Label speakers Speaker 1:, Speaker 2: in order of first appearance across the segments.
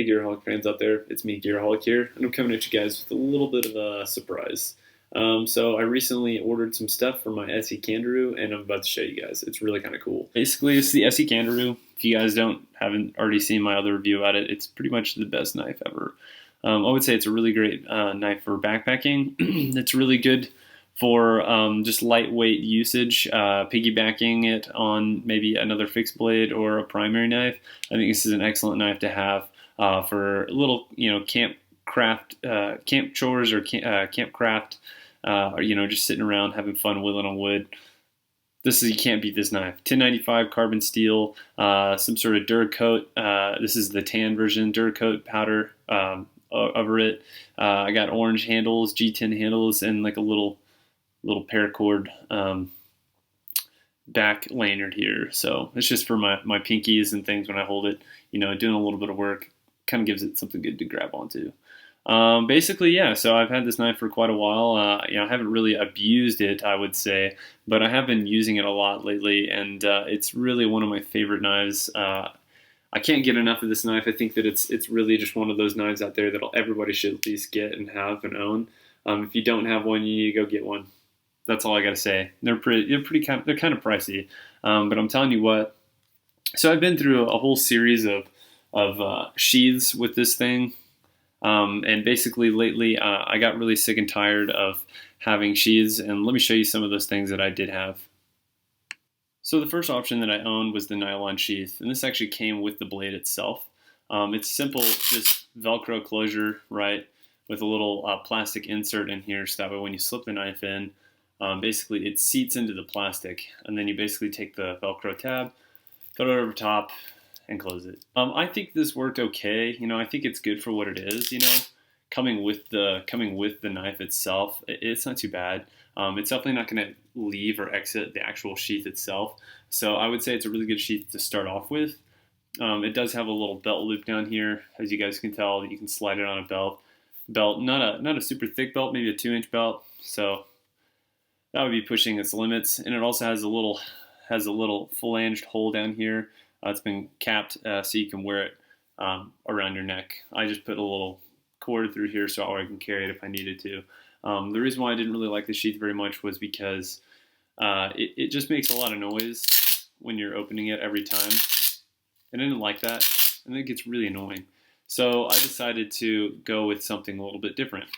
Speaker 1: Hey Gearholic fans out there, it's me Gearholic here, and I'm coming at you guys with a little bit of a surprise. So I recently ordered some stuff for my ESEE Candiru, and I'm about to show you guys. It's really kind of cool. Basically, it's the ESEE Candiru. If you guys haven't already seen my other review about it, it's pretty much the best knife ever. I would say it's a really great knife for backpacking. It's really good for just lightweight usage, piggybacking it on maybe another fixed blade or a primary knife. I think this is an excellent knife to have for little, camp chores or camp craft, or just sitting around having fun whittling on wood. You can't beat this knife. 1095 carbon steel, some sort of Duracoat. This is the tan version, Duracoat powder over it. I got orange handles, G10 handles, and like a little paracord back lanyard here. So it's just for my pinkies and things when I hold it, doing a little bit of work. Kind of gives it something good to grab onto. Basically, yeah, so I've had this knife for quite a while. I haven't really abused it, I would say, but I have been using it a lot lately, and it's really one of my favorite knives. I can't get enough of this knife. I think that it's really just one of those knives out there that everybody should at least get and have and own. If you don't have one, you need to go get one. That's all I gotta say. They're kind of pricey, but I'm telling you what. So I've been through a whole series of sheaths with this thing, and basically lately I got really sick and tired of having sheaths, and let me show you some of those things that I did have. So the first option that I owned was the nylon sheath, and this actually came with the blade itself. It's simple, just Velcro closure, right, with a little plastic insert in here, so that way when you slip the knife in, basically it seats into the plastic, and then you basically take the Velcro tab, put it over top, and close it. I think this worked okay. I think it's good for what it is. Coming with the knife itself, it's not too bad. It's definitely not going to leave or exit the actual sheath itself. So I would say it's a really good sheath to start off with. It does have a little belt loop down here, as you guys can tell. You can slide it on a belt. Not a super thick belt, maybe a 2-inch belt. So that would be pushing its limits. And it also has a little phalanged hole down here. It's been capped so you can wear it around your neck. I just put a little cord through here so I can carry it if I needed to. The reason why I didn't really like the sheath very much was because it just makes a lot of noise when you're opening it every time. And I didn't like that. I think it's really annoying. So I decided to go with something a little bit different.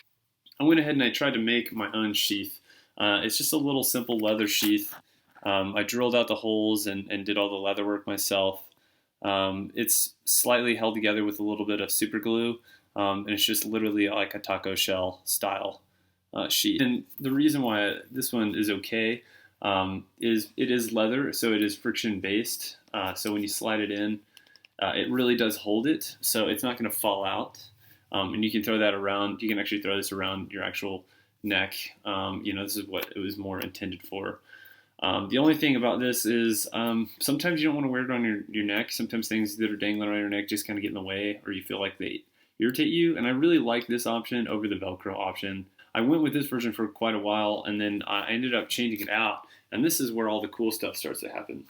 Speaker 1: I went ahead and I tried to make my own sheath. It's just a little simple leather sheath. I drilled out the holes and did all the leather work myself. It's slightly held together with a little bit of super glue, and it's just literally like a taco shell style sheath. And the reason why this one is okay is it is leather, so it is friction based. So when you slide it in, it really does hold it, so it's not going to fall out. And you can throw that around. You can actually throw this around your actual neck. This is what it was more intended for. The only thing about this is sometimes you don't want to wear it on your neck. Sometimes things that are dangling around your neck just kind of get in the way, or you feel like they irritate you. And I really like this option over the Velcro option. I went with this version for quite a while, and then I ended up changing it out. And this is where all the cool stuff starts to happen.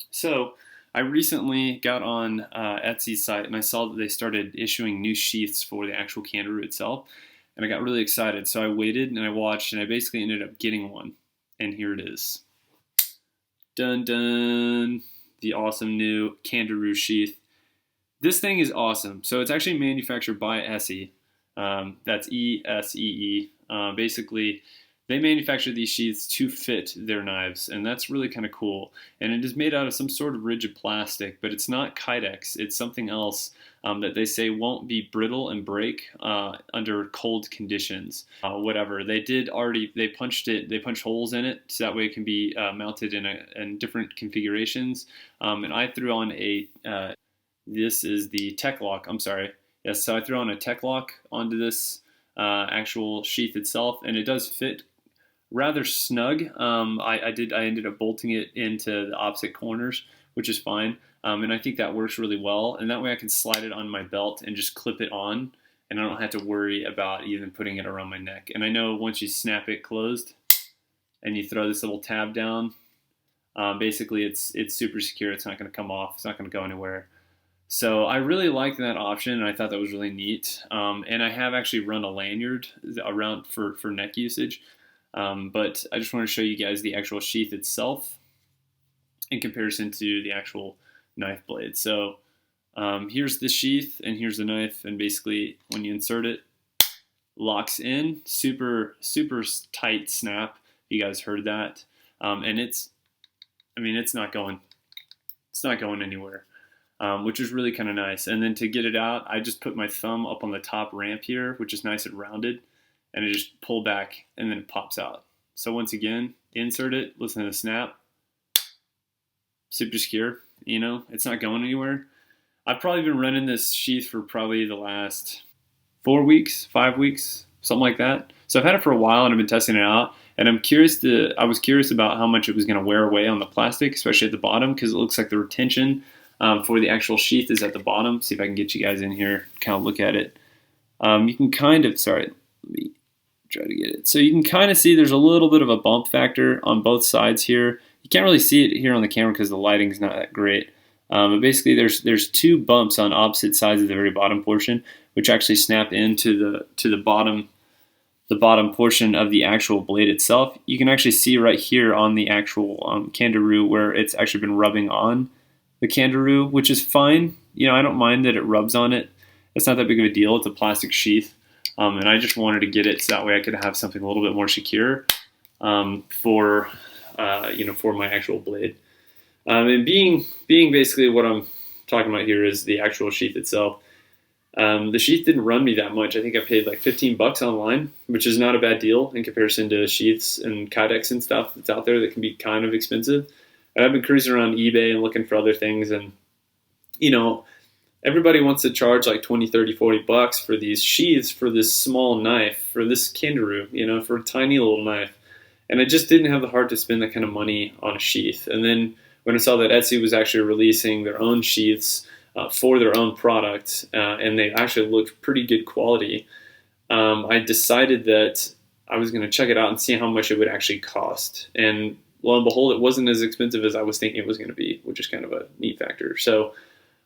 Speaker 1: So I recently got on Etsy's site, and I saw that they started issuing new sheaths for the actual Candiru itself. And I got really excited. So I waited, and I watched, and I basically ended up getting one. And here it is. Dun dun! The awesome new Candiru Sheath. This thing is awesome. So it's actually manufactured by ESEE. That's ESEE. Basically, they manufacture these sheaths to fit their knives, and that's really kind of cool. And it is made out of some sort of rigid plastic, but it's not Kydex. It's something else that they say won't be brittle and break under cold conditions. Whatever they did already, they punched holes in it so that way it can be mounted in different configurations. And I threw on this is the Tech Lock. I'm sorry. Yes, so I threw on a Tech Lock onto this actual sheath itself, and it does fit rather snug. I ended up bolting it into the opposite corners, which is fine. And I think that works really well. And that way I can slide it on my belt and just clip it on, and I don't have to worry about even putting it around my neck. And I know once you snap it closed and you throw this little tab down, basically it's super secure. It's not going to come off. It's not going to go anywhere. So I really liked that option, and I thought that was really neat. And I have actually run a lanyard around for neck usage. But I just want to show you guys the actual sheath itself in comparison to the actual knife blade. So here's the sheath, and here's the knife, and basically when you insert it, locks in, super tight snap. You guys heard that, and it's not going anywhere, which is really kind of nice. And then to get it out, I just put my thumb up on the top ramp here, which is nice and rounded, and I just pull back, and then it pops out. So once again, insert it, listen to the snap, super secure. It's not going anywhere. I've probably been running this sheath for probably the last 4 weeks, 5 weeks, something like that. So I've had it for a while, and I've been testing it out. And I was curious about how much it was going to wear away on the plastic, especially at the bottom, because it looks like the retention for the actual sheath is at the bottom. See if I can get you guys in here, kind of look at it. You can kind of, sorry, let me try to get it. So you can kind of see there's a little bit of a bump factor on both sides here. You can't really see it here on the camera because the lighting's not that great. But basically there's 2 bumps on opposite sides of the very bottom portion, which actually snap into the bottom portion of the actual blade itself. You can actually see right here on the actual Candiru where it's actually been rubbing on the Candiru, which is fine. I don't mind that it rubs on it. It's not that big of a deal. It's a plastic sheath. And I just wanted to get it so that way I could have something a little bit more secure for my actual blade. And being basically what I'm talking about here is the actual sheath itself. The sheath didn't run me that much. I think I paid like $15 online, which is not a bad deal in comparison to sheaths and kydex and stuff that's out there that can be kind of expensive. And I've been cruising around eBay and looking for other things, and everybody wants to charge like 20, 30, $40 for these sheaths for this small knife, for this Candiru, for a tiny little knife. And I just didn't have the heart to spend that kind of money on a sheath. And then when I saw that ESEE was actually releasing their own sheaths for their own product, and they actually looked pretty good quality, I decided that I was going to check it out and see how much it would actually cost. And lo and behold, it wasn't as expensive as I was thinking it was going to be, which is kind of a neat factor. So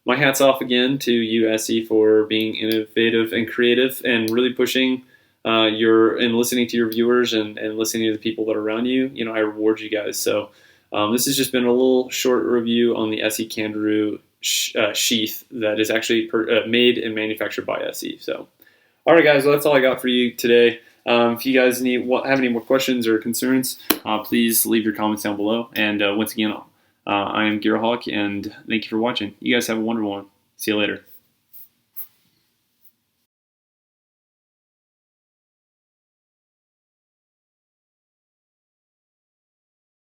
Speaker 1: my hat's off again to you, ESEE, for being innovative and creative and really pushing and listening to your viewers and listening to the people that are around you. I reward you guys. So this has just been a little short review on the ESEE Candiru sheath that is actually made and manufactured by ESEE. So, all right, guys, well, that's all I got for you today. If you guys have any more questions or concerns, please leave your comments down below. And once again, I am Gearhawk, and thank you for watching. You guys have a wonderful one. See you later.